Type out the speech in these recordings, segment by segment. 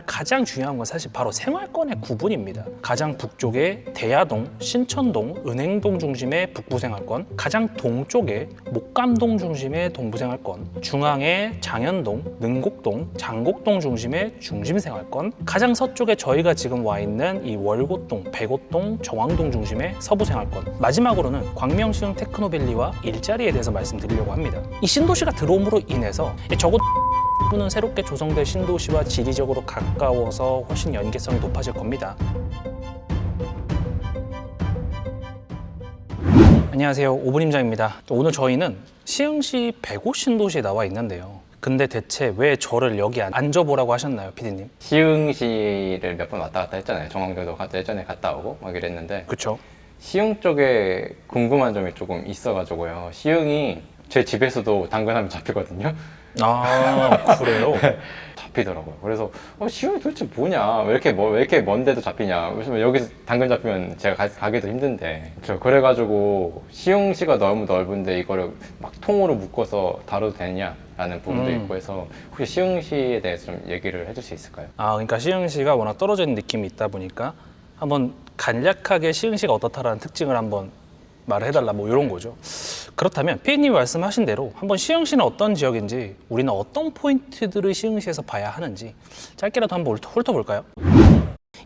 가장 중요한 건 사실 바로 생활권의 구분입니다. 가장 북쪽에 대야동, 신천동, 은행동 중심의 북부생활권, 가장 동쪽에 목감동 중심의 동부생활권, 중앙에 장현동, 능곡동, 장곡동 중심의 중심생활권, 가장 서쪽에 저희가 지금 와 있는 이 월곶동, 백오동, 정왕동 중심의 서부생활권, 마지막으로는 광명시흥 테크노밸리와 일자리에 대해서 말씀드리려고 합니다. 이 신도시가 들어옴으로 인해서 적어도 는 새롭게 조성될 신도시와 지리적으로 가까워서 훨씬 연계성이 높아질 겁니다. 안녕하세요, 오분임장입니다. 오늘 저희는 시흥시 백오 신도시에 나와 있는데요. 근데 대체 왜 저를 여기 앉아보라고 하셨나요, PD님? 시흥시를 몇 번 왔다 갔다 했잖아요. 정왕교도 예전에 갔다 오고 막 이랬는데, 그쵸? 시흥 쪽에 궁금한 점이 조금 있어가지고요. 시흥이 제 집에서도 당근하면 잡히거든요. 아, 그래요? 잡히더라고요. 그래서 시흥이 도대체 뭐냐? 왜 이렇게 먼데도 잡히냐? 그래서 여기서 당근 잡히면 제가 가기도 힘든데. 그래가지고 시흥시가 너무 넓은데 이거를 막 통으로 묶어서 다뤄도 되냐라는 부분도 있고 해서 혹시 시흥시에 대해서 좀 얘기를 해줄 수 있을까요? 아, 그러니까 시흥시가 워낙 떨어져 있는 느낌이 있다 보니까 한번 간략하게 시흥시가 어떻다라는 특징을 한번 말을 해달라, 뭐 이런 거죠. 그렇다면 PD님이 말씀하신 대로 한번 시흥시는 어떤 지역인지, 우리는 어떤 포인트들을 시흥시에서 봐야 하는지 짧게라도 한번 훑어볼까요?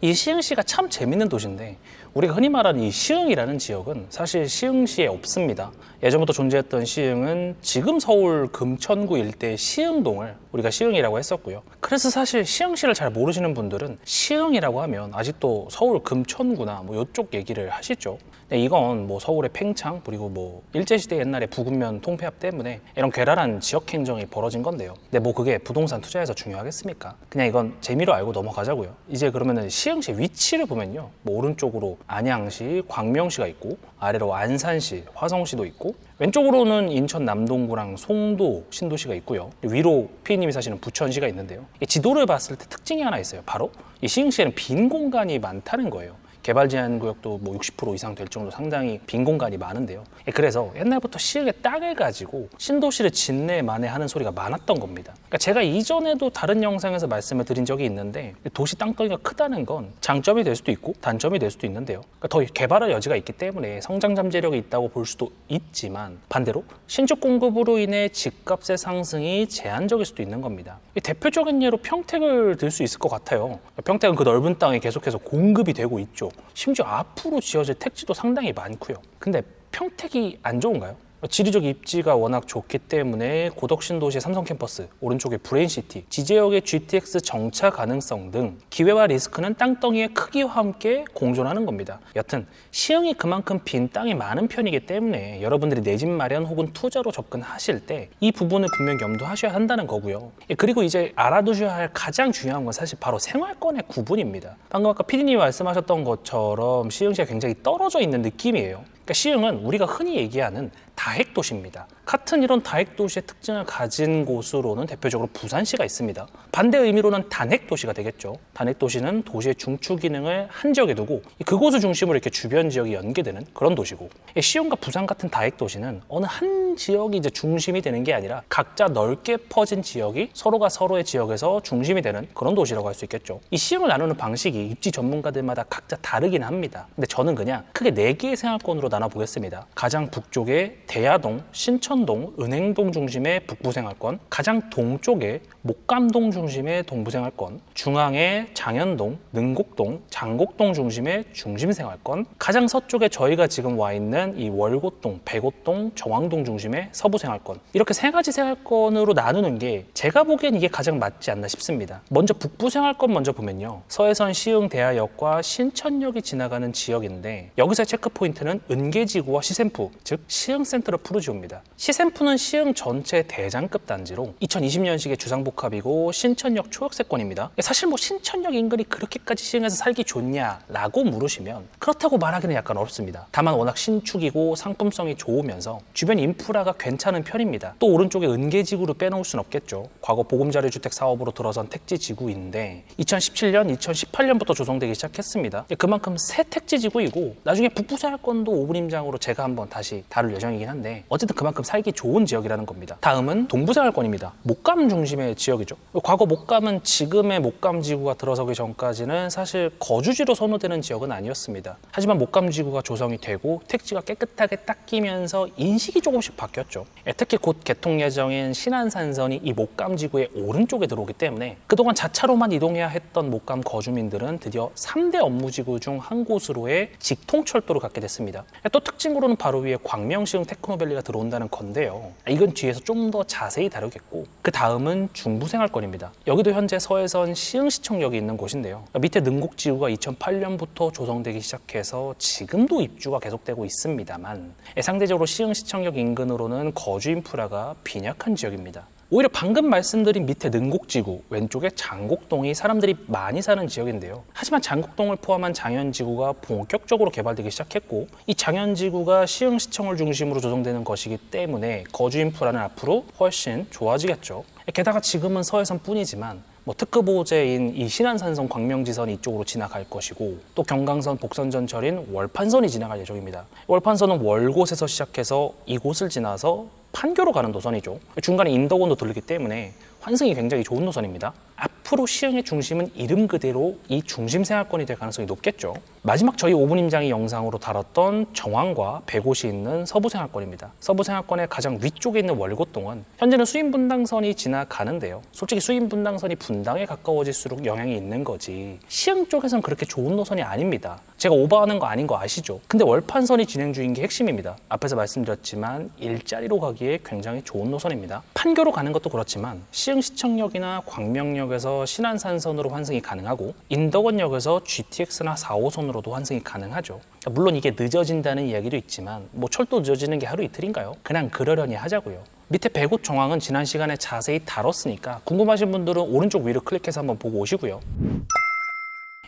이 시흥시가 참 재밌는 도시인데, 우리가 흔히 말하는 이 시흥이라는 지역은 사실 시흥시에 없습니다. 예전부터 존재했던 시흥은 지금 서울 금천구 일대의 시흥동을 우리가 시흥이라고 했었고요. 그래서 사실 시흥시를 잘 모르시는 분들은 시흥이라고 하면 아직도 서울 금천구나 뭐 이쪽 얘기를 하시죠. 근데 이건 뭐 서울의 팽창, 그리고 뭐 일제시대 옛날에 부근면 통폐합 때문에 이런 괴랄한 지역 행정이 벌어진 건데요. 근데 뭐 그게 부동산 투자에서 중요하겠습니까? 그냥 이건 재미로 알고 넘어가자고요. 이제 그러면은 시흥시 위치를 보면요, 뭐 오른쪽으로 안양시, 광명시가 있고, 아래로 안산시, 화성시도 있고, 왼쪽으로는 인천 남동구랑 송도, 신도시가 있고요. 위로 피디님이 사시는 부천시가 있는데요. 이 지도를 봤을 때 특징이 하나 있어요. 바로 이 시흥시에는 빈 공간이 많다는 거예요. 개발 제한 구역도 뭐 60% 이상 될 정도로 상당히 빈 공간이 많은데요. 그래서 옛날부터 시흥의 땅을 가지고 신도시를 짓네 만에하는 소리가 많았던 겁니다. 그러니까 제가 이전에도 다른 영상에서 말씀을 드린 적이 있는데, 도시 땅덩이가 크다는 건 장점이 될 수도 있고 단점이 될 수도 있는데요. 그러니까 더 개발할 여지가 있기 때문에 성장 잠재력이 있다고 볼 수도 있지만, 반대로 신축 공급으로 인해 집값의 상승이 제한적일 수도 있는 겁니다. 대표적인 예로 평택을 들 수 있을 것 같아요. 평택은 그 넓은 땅에 계속해서 공급이 되고 있죠. 심지어 앞으로 지어질 택지도 상당히 많고요. 근데 평택이 안 좋은가요? 지리적 입지가 워낙 좋기 때문에 고덕신도시의 삼성캠퍼스, 오른쪽에 브레인시티, 지지역의 GTX 정차 가능성 등 기회와 리스크는 땅덩이의 크기와 함께 공존하는 겁니다. 여튼 시흥이 그만큼 빈 땅이 많은 편이기 때문에 여러분들이 내 집 마련 혹은 투자로 접근하실 때 이 부분을 분명히 염두하셔야 한다는 거고요. 그리고 이제 알아두셔야 할 가장 중요한 건 사실 바로 생활권의 구분입니다. 방금 아까 PD님이 말씀하셨던 것처럼 시흥시가 굉장히 떨어져 있는 느낌이에요. 그러니까 시흥은 우리가 흔히 얘기하는 다핵도시입니다. 같은 이런 다핵도시의 특징을 가진 곳으로는 대표적으로 부산시가 있습니다. 반대 의미로는 단핵도시가 되겠죠. 단핵도시는 도시의 중추 기능을 한 지역에 두고 그곳을 중심으로 이렇게 주변 지역이 연계되는 그런 도시고, 시흥과 부산 같은 다핵도시는 어느 한 지역이 이제 중심이 되는 게 아니라 각자 넓게 퍼진 지역이 서로가 서로의 지역에서 중심이 되는 그런 도시라고 할 수 있겠죠. 이 시흥을 나누는 방식이 입지 전문가들마다 각자 다르긴 합니다. 근데 저는 그냥 크게 4개의 생활권으로 나눠보겠습니다. 가장 북쪽에 대야동, 신천동, 은행동 중심의 북부생활권, 가장 동쪽에 목감동 중심의 동부생활권, 중앙에 장현동, 능곡동, 장곡동 중심의 중심생활권, 가장 서쪽에 저희가 지금 와 있는 이 월곶동, 백오동, 정왕동 중심의 서부생활권, 이렇게 3가지 생활권으로 나누는 게 제가 보기엔 이게 가장 맞지 않나 싶습니다. 먼저 북부생활권 먼저 보면요, 서해선 시흥대하역과 신천역이 지나가는 지역인데, 여기서의 체크포인트는 은계지구와 시샘프, 즉 시흥센트럴 푸르지오입니다. 시샘프는 시흥 전체 대장급 단지로 2020년식의 주상복합이고 신천역 초역세권입니다. 사실 뭐 신천역 인근이 그렇게까지 시흥에서 살기 좋냐라고 물으시면 그렇다고 말하기는 약간 어렵습니다. 다만 워낙 신축이고 상품성이 좋으면서 주변 인프라가 괜찮은 편입니다. 또 오른쪽에 은계지구를 빼놓을 순 없겠죠. 과거 보금자리주택 사업으로 들어선 택지지구인데 2017년, 2018년부터 조성되기 시작했습니다. 그만큼 새 택지지구이고 나중에 북부생활권도 오분임장으로 제가 한번 다시 다룰 예정이긴 한데 어쨌든 그만큼 살기 좋은 지역이라는 겁니다. 다음은 동부생활권입니다. 목감 중심의 지역이죠. 과거 목감은 지금의 목감지구가 들어서기 전까지는 사실 거주지로 선호되는 지역은 아니었습니다. 하지만 목감지구가 조성이 되고 택지가 깨끗하게 닦이면서 인식이 조금씩 바뀌었죠. 특히 곧 개통 예정인 신안산선이 이 목감지구의 오른쪽에 들어오기 때문에 그동안 자차로만 이동해야 했던 목감 거주민들은 드디어 3대 업무지구 중 한 곳으로의 직통철도를 갖게 됐습니다. 또 특징으로는 바로 위에 광명시흥 테크노밸리가 들어온다는 건데요. 이건 뒤에서 좀 더 자세히 다루겠고, 그 다음은 중부생활권입니다. 여기도 현재 서해선 시흥시청역이 있는 곳인데요. 밑에 능곡지구가 2008년부터 조성되기 시작해서 지금도 입주가 계속되고 있습니다만 상대적으로 시흥시청역 인근으로는 거주 인프라가 빈약한 지역입니다. 오히려 방금 말씀드린 밑에 능곡지구, 왼쪽에 장곡동이 사람들이 많이 사는 지역인데요. 하지만 장곡동을 포함한 장현지구가 본격적으로 개발되기 시작했고, 이 장현지구가 시흥시청을 중심으로 조성되는 것이기 때문에 거주 인프라는 앞으로 훨씬 좋아지겠죠. 게다가 지금은 서해선뿐이지만 특급 호재인 이 신안산선 광명지선이 이쪽으로 지나갈 것이고, 또 경강선 복선전철인 월판선이 지나갈 예정입니다. 월판선은 월곶에서 시작해서 이곳을 지나서 판교로 가는 노선이죠. 중간에 인덕원도 들르기 때문에 환승이 굉장히 좋은 노선입니다. 앞으로 시흥의 중심은 이름 그대로 이 중심생활권이 될 가능성이 높겠죠. 마지막 저희 5분 임장이 영상으로 다뤘던 정왕과 백옷이 있는 서부생활권입니다. 서부생활권의 가장 위쪽에 있는 월곶동은 현재는 수인분당선이 지나가는데요. 솔직히 수인분당선이 분당에 가까워질수록 영향이 있는 거지 시흥 쪽에선 그렇게 좋은 노선이 아닙니다. 제가 오버하는 거 아닌 거 아시죠? 근데 월판선이 진행 중인 게 핵심입니다. 앞에서 말씀드렸지만 일자리로 가기에 굉장히 좋은 노선입니다. 판교로 가는 것도 그렇지만 시흥시청역이나 광명역에서 신안산선으로 환승이 가능하고 인덕원역에서 GTX나 4호선으로도 환승이 가능하죠. 물론 이게 늦어진다는 이야기도 있지만 철도 늦어지는 게 하루 이틀인가요? 그냥 그러려니 하자고요. 밑에 백옷 정황은 지난 시간에 자세히 다뤘으니까 궁금하신 분들은 오른쪽 위로 클릭해서 한번 보고 오시고요.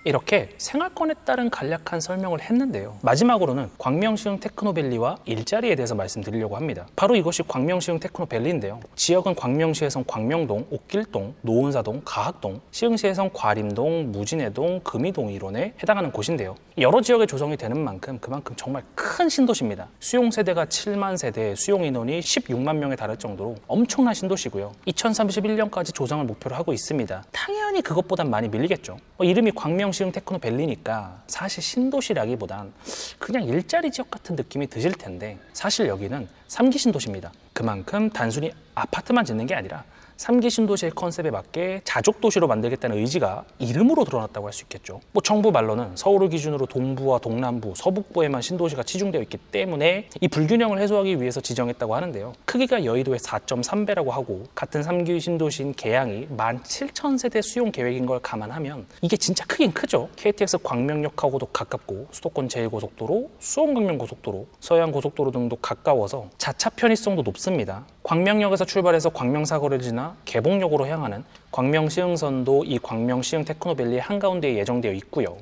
이렇게 생활권에 따른 간략한 설명을 했는데요. 마지막으로는 광명시흥 테크노밸리와 일자리에 대해서 말씀드리려고 합니다. 바로 이것이 광명시흥 테크노밸리인데요. 지역은 광명시에선 광명동, 옥길동, 노은사동, 가학동, 시흥시에선 과림동, 무진해동, 금이동 일원에 해당하는 곳인데요. 여러 지역에 조성이 되는 만큼 그만큼 정말 큰 신도시입니다. 수용 세대가 7만 세대, 수용 인원이 16만 명에 달할 정도로 엄청난 신도시고요. 2031년까지 조성을 목표로 하고 있습니다. 당연히 그것보단 많이 밀리겠죠. 이름이 광명시흥 테크노밸리니까 사실 신도시라기보단 그냥 일자리 지역 같은 느낌이 드실 텐데 사실 여기는 3기 신도시입니다. 그만큼 단순히 아파트만 짓는 게 아니라 3기 신도시의 컨셉에 맞게 자족도시로 만들겠다는 의지가 이름으로 드러났다고 할 수 있겠죠. 정부 말로는 서울을 기준으로 동부와 동남부, 서북부에만 신도시가 치중되어 있기 때문에 이 불균형을 해소하기 위해서 지정했다고 하는데요. 크기가 여의도의 4.3배라고 하고 같은 3기 신도시인 계양이 17,000세대 수용 계획인 걸 감안하면 이게 진짜 크긴 크죠. KTX 광명역하고도 가깝고 수도권 제1고속도로, 수원광명고속도로, 서해안고속도로 등도 가까워서 자차 편의성도 높습니다. 광명역에서 출발해서 광명사거리를 지나 개봉역으로 향하는 광명시흥선도 이 광명시흥 테크노밸리 한가운데에 예정되어 있고요.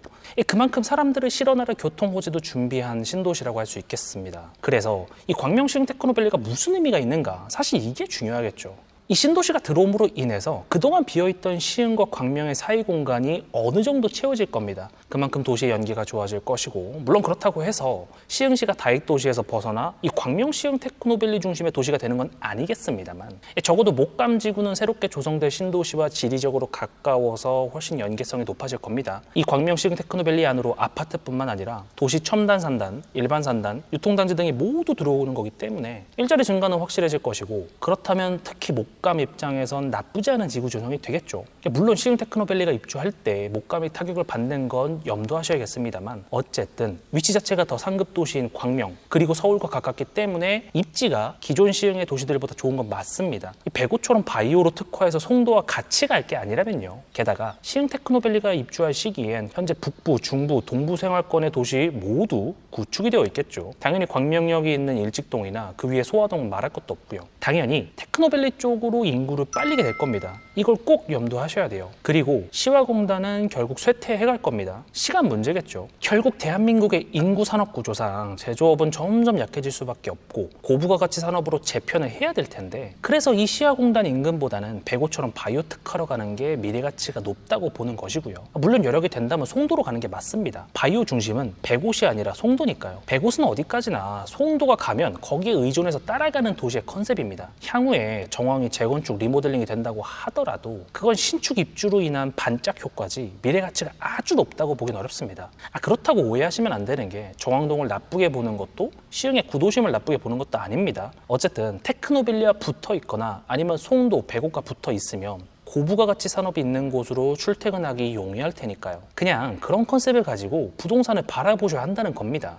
그만큼 사람들을 실어나를 교통호재도 준비한 신도시라고 할 수 있겠습니다. 그래서 이 광명시흥 테크노밸리가 무슨 의미가 있는가? 사실 이게 중요하겠죠. 이 신도시가 들어옴으로 인해서 그동안 비어있던 시흥과 광명의 사이 공간이 어느 정도 채워질 겁니다. 그만큼 도시의 연기가 좋아질 것이고, 물론 그렇다고 해서 시흥시가 다익도시에서 벗어나 이 광명시흥 테크노밸리 중심의 도시가 되는 건 아니겠습니다만 적어도 목감지구는 새롭게 조성될 신도시와 지리적으로 가까워서 훨씬 연계성이 높아질 겁니다. 이 광명시흥 테크노밸리 안으로 아파트뿐만 아니라 도시 첨단 산단, 일반 산단, 유통단지 등이 모두 들어오는 거기 때문에 일자리 증가는 확실해질 것이고, 그렇다면 특히 목감 입장에선 나쁘지 않은 지구 조성이 되겠죠. 물론 시흥 테크노밸리가 입주할 때 목감이 타격을 받는 건 염두하셔야겠습니다만 어쨌든 위치 자체가 더 상급 도시인 광명 그리고 서울과 가깝기 때문에 입지가 기존 시흥의 도시들보다 좋은 건 맞습니다. 이 백오처럼 바이오로 특화해서 송도와 같이 갈 게 아니라면요. 게다가 시흥 테크노밸리가 입주할 시기엔 현재 북부, 중부, 동부 생활권의 도시 모두 구축이 되어 있겠죠. 당연히 광명역이 있는 일직동이나 그 위에 소화동 말할 것도 없고요. 당연히 테크노밸리 쪽으로 추가적으로 인구를 빨리게 될 겁니다. 이걸 꼭 염두하셔야 돼요. 그리고 시화공단은 결국 쇠퇴해갈 겁니다. 시간 문제겠죠. 결국 대한민국의 인구 산업 구조상 제조업은 점점 약해질 수밖에 없고 고부가가치 산업으로 재편을 해야 될 텐데, 그래서 이 시화공단 임금보다는 배고처럼 바이오 특화로 가는 게 미래 가치가 높다고 보는 것이고요. 물론 여력이 된다면 송도로 가는 게 맞습니다. 바이오 중심은 배곳이 아니라 송도니까요. 배곳은 어디까지나 송도가 가면 거기에 의존해서 따라가는 도시의 컨셉입니다. 향후에 정황이 재건축 리모델링이 된다고 하더라도 그건 신축 입주로 인한 반짝 효과지 미래 가치가 아주 높다고 보긴 어렵습니다. 그렇다고 오해하시면 안 되는 게 정황동을 나쁘게 보는 것도 시흥의 구도심을 나쁘게 보는 것도 아닙니다. 어쨌든 테크노빌리아 붙어 있거나 아니면 송도, 배곡과 붙어 있으면 고부가가치 산업이 있는 곳으로 출퇴근하기 용이할 테니까요. 그냥 그런 컨셉을 가지고 부동산을 바라보셔야 한다는 겁니다.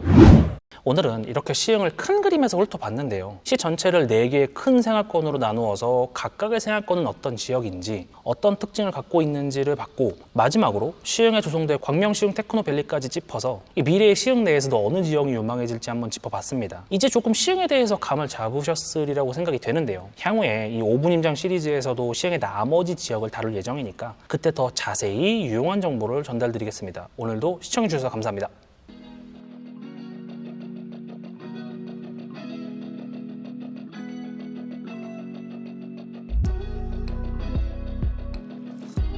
오늘은 이렇게 시흥을 큰 그림에서 훑어봤는데요. 시 전체를 4개의 큰 생활권으로 나누어서 각각의 생활권은 어떤 지역인지, 어떤 특징을 갖고 있는지를 봤고, 마지막으로 시흥에 조성될 광명시흥 테크노밸리까지 짚어서 이 미래의 시흥 내에서도 어느 지역이 유망해질지 한번 짚어봤습니다. 이제 조금 시흥에 대해서 감을 잡으셨으리라고 생각이 되는데요. 향후에 이 5분 임장 시리즈에서도 시흥의 나머지 지역을 다룰 예정이니까 그때 더 자세히 유용한 정보를 전달드리겠습니다. 오늘도 시청해주셔서 감사합니다.